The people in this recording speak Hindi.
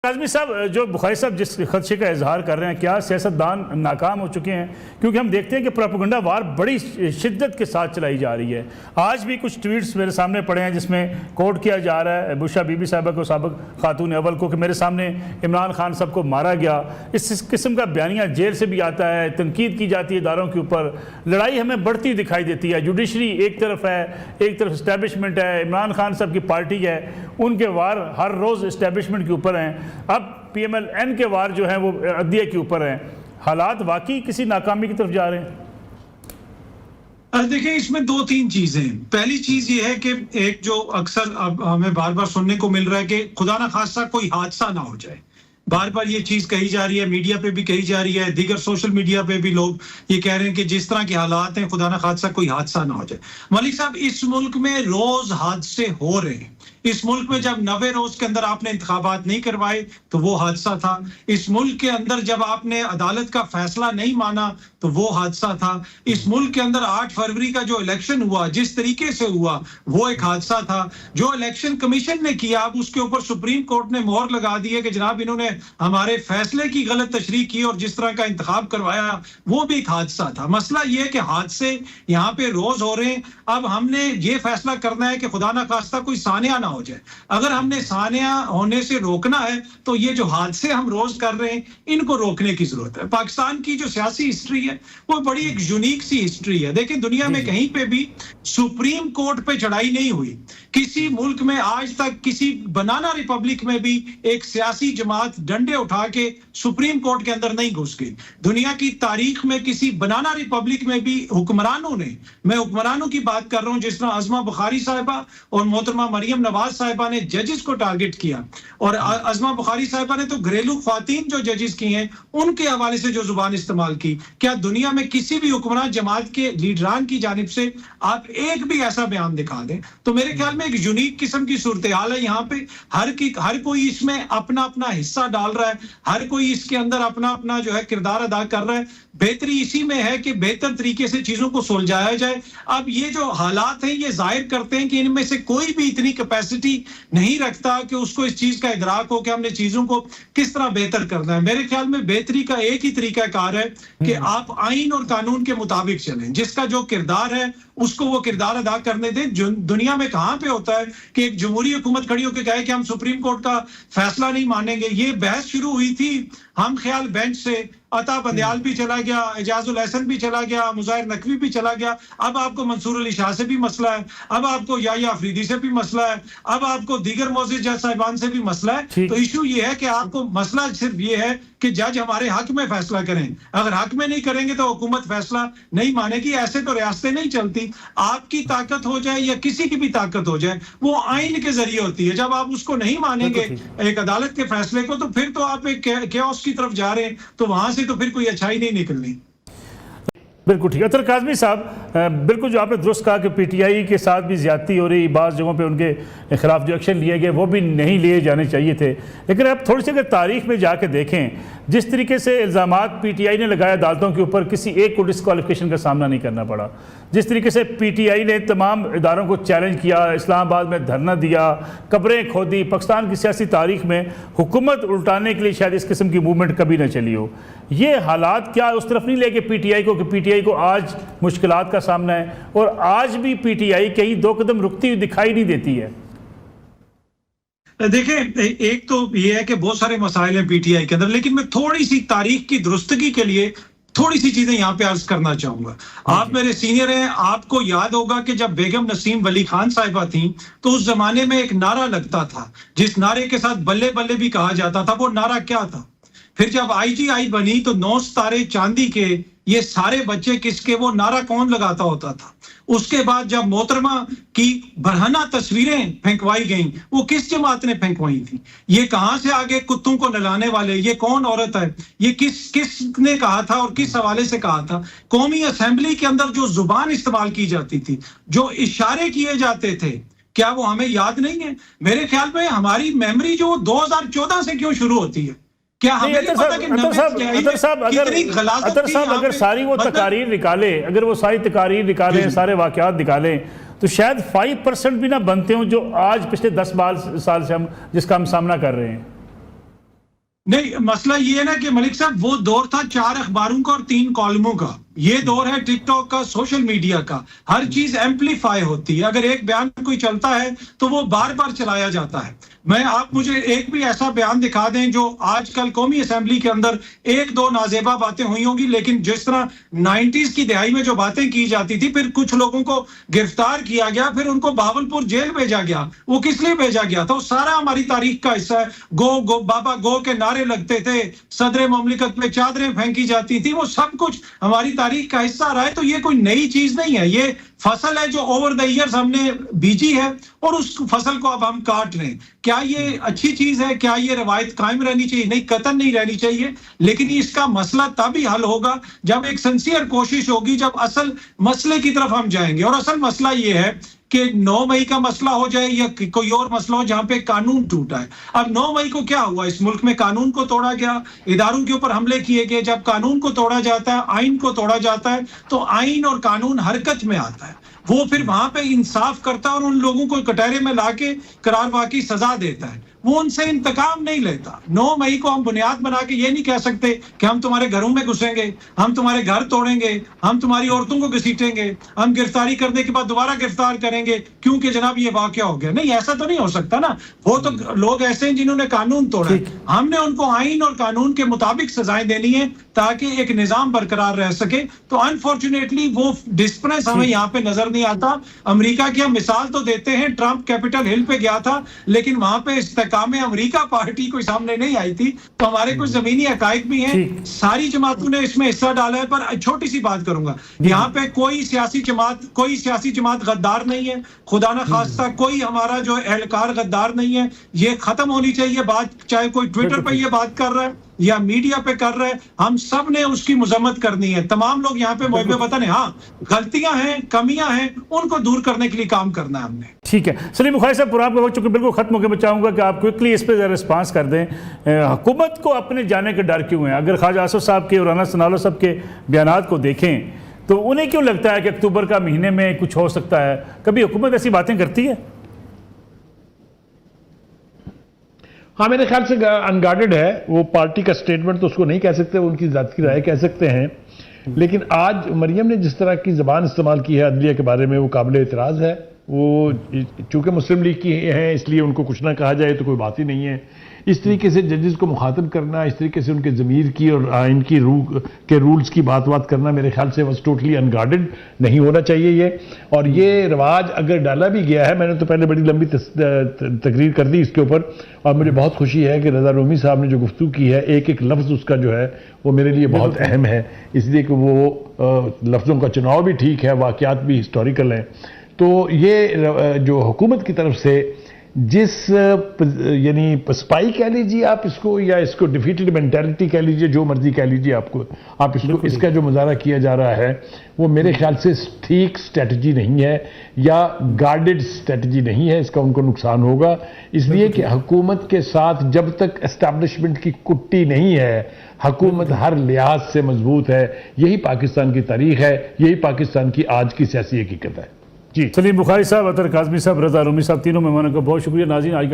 काज़मी साहब, जो बुखारी साहब जिस खदशे का इजहार कर रहे हैं, क्या सियासतदान नाकाम हो चुके हैं? क्योंकि हम देखते हैं कि प्रोपेगेंडा वार बड़ी शिद्दत के साथ चलाई जा रही है। आज भी कुछ ट्वीट्स मेरे सामने पड़े हैं जिसमें कोट किया जा रहा है बुशरा बीबी साहबा को, साबिक खातून अव्वल को, कि मेरे सामने इमरान खान साहब को मारा गया। इस किस्म का बयानिया जेल से भी आता है, तनकीद की जाती है इदारों के ऊपर। लड़ाई हमें बढ़ती दिखाई देती है। जुडिशरी एक तरफ है, एक तरफ इस्टेबलिशमेंट है, इमरान खान साहब की पार्टी है, उनके वार हर रोज़ इस्टेबलिशमेंट के ऊपर हैं। अब PMLN के वार जो हैं वो अदलिया के ऊपर हैं। हालात वाकई किसी नाकामी की तरफ जा रहे हैं। देखिए, इसमें दो तीन चीजें हैं। पहली चीज ये है कि एक जो अक्सर अब हमें बार बार सुनने को मिल रहा है कि खुदा ना खास्ता कोई हादसा ना हो जाए। बार बार ये चीज कही जा रही है, मीडिया पे भी कही जा रही है, दीगर सोशल मीडिया पे भी लोग ये कह रहे हैं कि जिस तरह के हालात हैं, खुदा ना खास्ता कोई हादसा ना हो जाए। मलिक साहब, इस मुल्क में रोज हादसे हो रहे हैं। इस मुल्क में जब 90 रोज के अंदर आपने इंतखाबात नहीं करवाए तो वो हादसा था। इस मुल्क के अंदर जब आपने अदालत का फैसला नहीं माना तो वो हादसा था। इस मुल्क के अंदर 8 फरवरी का जो इलेक्शन हुआ, जिस तरीके से हुआ, वो एक हादसा था। जो इलेक्शन कमीशन ने किया, अब उसके ऊपर सुप्रीम कोर्ट ने मोहर लगा दी है कि जनाब इन्होंने हमारे फैसले की गलत तशरीह की और जिस तरह का इंतखाब करवाया वो भी एक हादसा था। मसला ये है कि हादसे यहाँ पे रोज हो रहे हैं। अब हमने ये फैसला करना है कि खुदा ना खास्ता कोई सानिया ना हो जाए। अगर हमने सानिया होने से रोकना है तो ये जो हादसे हम रोज कर रहे हैं, इनको रोकने की जरूरत है। पाकिस्तान की जो सियासी हिस्ट्री है वो बड़ी एक यूनिक सी हिस्ट्री है। देखिए, दुनिया में कहीं पे भी सुप्रीम कोर्ट पे चढ़ाई नहीं हुई। किसी मुल्क में आज तक, किसी बनाना रिपब्लिक में भी एक सियासी जमात डंडे उठा के सुप्रीम कोर्ट के अंदर नहीं घुस गई। दुनिया की तारीख में किसी बनाना रिपब्लिक में भी हुक्मरानों ने, मैं हुक्मरानों की बात कर रहा हूं, जिस तरह अज़मा बुखारी साहिबा और मोहतरमा मरियम नवाज साहिबा ने जजेस को टारगेट किया, और अज़मा बुखारी साहिबा ने तो घरेलू ख्वातीन जो जजेस की हैं उनके हवाले से जो जुबान इस्तेमाल की। क्या दुनिया में किसी भी हुक्मरान जमात के लीडरान की जानिब से आप एक भी ऐसा बयान दिखा दें? तो मेरे ख्याल में एक यूनिक किस्म की सूरत हाल है यहाँ पे। हर कोई इसमें अपना अपना हिस्सा डाल रहा है, हर कोई इसके अंदर अपना अपना जो है किरदार अदा कर रहा है। बेहतरी इसी में है कि बेहतर तरीके से चीजों को सुलझाया जाए। अब ये जो हालात हैं ये जाहिर करते हैं कि इनमें से कोई भी इतनी कैपेसिटी नहीं रखता कि उसको इस चीज का इदराक हो कि हमने चीजों को किस तरह बेहतर करना है। मेरे ख्याल में बेहतरी का एक ही तरीका कार है कि आप आइन और कानून के मुताबिक चलें। जिसका जो किरदार है उसको वो किरदार अदा करने दें। दुनिया में कहां पे होता है कि एक जमहूरी हुकूमत खड़ी होकर कहे कि हम सुप्रीम कोर्ट का फैसला नहीं मानेंगे। ये बहस शुरू हुई थी हम ख्याल बेंच से, अता बंदयाल भी चला गया, एजाजुल हसन भी चला गया, मुज़ाहिर नकवी भी चला गया। अब आपको मंसूर अली शाह से भी मसला है, अब आपको याया अफरीदी से भी मसला है, अब आपको दीगर मोअज़्ज़िज़ जज साहिबान से भी मसला है। तो इशू ये है कि आपको मसला सिर्फ ये है कि जज हमारे हक में फैसला करें। अगर हक में नहीं करेंगे तो हुकूमत फैसला नहीं मानेगी। ऐसे तो रियासतें नहीं चलती। आपकी ताकत हो जाए या किसी की भी ताकत हो जाए, वो आइन के जरिए होती है। जब आप उसको नहीं मानेंगे एक अदालत के फैसले को, तो फिर तो आप एक केओस की तरफ जा रहे हैं, तो वहां से तो फिर कोई अच्छाई नहीं निकलनी। बिल्कुल ठीक है। अतर काज़मी साहब, बिल्कुल जो आपने दुरुस्त कहा कि PTI के साथ भी ज्यादती हो रही, बाज़ जगहों पे उनके खिलाफ जो एक्शन लिए गए वो भी नहीं लिए जाने चाहिए थे। लेकिन अब थोड़ी सी अगर तारीख में जाके देखें, जिस तरीके से इल्ज़ामात PTI ने लगाया अदालतों के ऊपर, किसी एक को डिस्क्वालिफिकेशन का सामना नहीं करना पड़ा। जिस तरीके से PTI ने तमाम इदारों को चैलेंज किया, इस्लामाबाद में धरना दिया, कब्रें खोदी, पाकिस्तान की सियासी तारीख में हुकूमत उल्टाने के लिए शायद इस किस्म की मूवमेंट कभी ना चली हो। ये हालात क्या उस तरफ नहीं लेके PTI को, कि PTI को आज मुश्किलात का सामना है और आज भी PTI कहीं 2 कदम रुकती हुई दिखाई नहीं देती है? देखिए, एक तो ये है कि बहुत सारे मसाइल हैं PTI के अंदर, लेकिन मैं थोड़ी सी तारीख की दुरुस्तगी के लिए थोड़ी सी चीजें यहाँ पे अर्ज करना चाहूंगा। आप मेरे सीनियर हैं, आपको याद होगा कि जब बेगम नसीम वली खान साहिबा थी तो उस जमाने में एक नारा लगता था, जिस नारे के साथ बल्ले बल्ले भी कहा जाता था। वो नारा क्या था? फिर जब IGI बनी तो 9 सितारे चांदी के, ये सारे बच्चे किसके, वो नारा कौन लगाता होता था? उसके बाद जब मोहतरमा की बरहना तस्वीरें फेंकवाई गईं, वो किस जमात ने फेंकवाई थी? ये कहां से आगे कुत्तों को नहलाने वाले, ये कौन औरत है? ये किसने कहा था और किस हवाले से कहा था? कौमी असेंबली के अंदर जो जुबान इस्तेमाल की जाती थी, जो इशारे किए जाते थे, क्या वो हमें याद नहीं है? मेरे ख्याल में हमारी मेमोरी जो 2014 से क्यों शुरू होती है? क्या हमें नहीं पता कि अतर साहब अगर सारी वो तकारीर निकाले, अगर वो सारी तकारीर निकालें, सारे वाकयात निकालें, तो शायद 5% भी ना बनते हों जो आज पिछले 10 साल से हम जिसका हम सामना कर रहे हैं। नहीं, मसला ये है ना कि मलिक साहब वो दौर था 4 अखबारों का और 3 कॉलमों का। ये दौर है टिकटॉक का, सोशल मीडिया का। हर चीज एम्पलीफाई होती है। अगर एक बयान कोई चलता है तो वो बार बार चलाया जाता है। आप मुझे एक भी ऐसा बयान दिखा दें जो आजकल कौमी असेंबली के अंदर 1-2 नाजेबा बातें हुई होंगी, लेकिन जिस तरह 90s की दिहाई में जो बातें की जाती थी, फिर कुछ लोगों को गिरफ्तार किया गया, फिर उनको बहावलपुर जेल भेजा गया। वो किस लिए भेजा गया था? वो सारा हमारी तारीख का हिस्सा है। गो गो बाबा गो के नारे लगते थे, सदर मुमलिकत पे चादरें फेंकी जाती थी, वो सब कुछ हमारी तारीख का हिस्सा रहा है। तो ये कोई नई चीज नहीं है, ये फसल है जो ओवर द ईयर्स हमने बीजी है और उस फसल को अब हम काट रहे हैं। क्या ये अच्छी चीज है? क्या ये रवायत कायम रहनी चाहिए? नहीं, कतई नहीं रहनी चाहिए। लेकिन इसका मसला तभी हल होगा जब एक सिंसियर कोशिश होगी, जब असल मसले की तरफ हम जाएंगे। और असल मसला ये है कि 9 मई का मसला हो जाए या कोई और मसला हो जहां पे कानून टूटा है। अब 9 मई को क्या हुआ? इस मुल्क में कानून को तोड़ा गया, इदारों के ऊपर हमले किए गए। जब कानून को तोड़ा जाता है, आइन को तोड़ा जाता है, तो आइन और कानून हरकत में आता है। वो फिर वहां पे इंसाफ करता है और उन लोगों को कटहरे में लाके करारवा की सजा देता है। वो उनसे इंतकाम नहीं लेता। 9 मई को हम बुनियाद बना के ये नहीं कह सकते कि हम तुम्हारे घरों में घुसेंगे, हम तुम्हारे घर तोड़ेंगे, हम तुम्हारी औरतों को घसीटेंगे, हम गिरफ्तारी करने के बाद दोबारा गिरफ्तार करेंगे क्योंकि जनाब ये वाकया हो गया। नहीं, ऐसा तो नहीं हो सकता ना। वो तो लोग ऐसे हैं जिन्होंने कानून तोड़ा है। हमने उनको आइन और कानून के मुताबिक सजाएं देनी है ताकि एक निजाम बरकरार रह सके। तो अनफॉर्चुनेटली वो डिस्पनेस हमें यहाँ पे नजर नहीं आता। अमेरिका की हम मिसाल तो देते हैं, ट्रंप कैपिटल हिल पे गया था, लेकिन वहां पे इस्तेकाम अमेरिका पार्टी कोई सामने नहीं आई थी। तो हमारे कुछ जमीनी हकाइक भी हैं, सारी जमातों ने इसमें हिस्सा डाला है। पर छोटी सी बात करूंगा, यहाँ पे कोई सियासी जमात गद्दार नहीं है। खुदा ना खास्ता कोई हमारा जो एहलकार गद्दार नहीं है। ये खत्म होनी चाहिए बात, चाहे कोई ट्विटर पे ये बात कर रहा है या मीडिया पे कर रहे हैं, हम सब ने उसकी मजम्मत करनी है। तमाम लोग यहाँ पे मुझे वतन है, हाँ गलतियां हैं, कमियां हैं, उनको दूर करने के लिए काम करना है हमने। ठीक है सलीम बुखारी साहब, पूरा आपका वक्त चूंकि बिल्कुल खत्म होकर मैं चाहूंगा कि आप क्विकली इस पर रिस्पांस कर दें। हुकूमत को अपने जाने का डर क्यों है? अगर ख्वाजा आसफ साहब के और राना सनालो साहब के बयानात को देखें तो उन्हें क्यों लगता है कि अक्टूबर का महीने में कुछ हो सकता है? कभी हुकूमत ऐसी बातें करती है? हाँ, मेरे ख्याल से अनगार्डेड है। वो पार्टी का स्टेटमेंट तो उसको नहीं कह सकते, उनकी जात की राय कह सकते हैं। लेकिन आज मरियम ने जिस तरह की ज़बान इस्तेमाल की है अदलिया के बारे में, वो काबिल एतराज़ है। वो चूँकि मुस्लिम लीग की हैं इसलिए उनको कुछ ना कहा जाए तो कोई बात ही नहीं है। इस तरीके से जजेस को मुखातिब करना, इस तरीके से उनके ज़मीर की और आइन की रूल्स की बात करना, मेरे ख्याल से वॉज टोटली अनगार्डेड, नहीं होना चाहिए ये। और ये रवाज अगर डाला भी गया है, मैंने तो पहले बड़ी लंबी तकरीर कर दी इसके ऊपर, और मुझे बहुत खुशी है कि रज़ा रूमी साहब ने जो गुफ्तगू की है, एक एक लफ्ज़ उसका जो है वो मेरे लिए बहुत अहम है, इसलिए कि वो लफ्ज़ों का चुनाव भी ठीक है, वाक़यात भी हिस्टोरिकल हैं। तो ये जो हुकूमत की तरफ से जिस यानी स्पाई कह लीजिए आप इसको, या इसको डिफीटेड मेंटालिटी कह लीजिए, जो मर्जी कह लीजिए आप इसको, इसका जो मुजाहरा किया जा रहा है वो मेरे ख्याल से ठीक स्ट्रेटजी नहीं है या गार्डेड स्ट्रेटजी नहीं है। इसका उनको नुकसान होगा, इसलिए कि हुकूमत के साथ जब तक एस्टैब्लिशमेंट की कुट्टी नहीं है, हुकूमत हर लिहाज से मजबूत है। यही पाकिस्तान की तारीख है, यही पाकिस्तान की आज की सियासी हकीकत है। जी, सलीम बुखारी साहब, अतर काज़मी साहब, रज़ा रूमी साहब, तीनों मेहमानों का बहुत शुक्रिया। नाज़रीन, आज का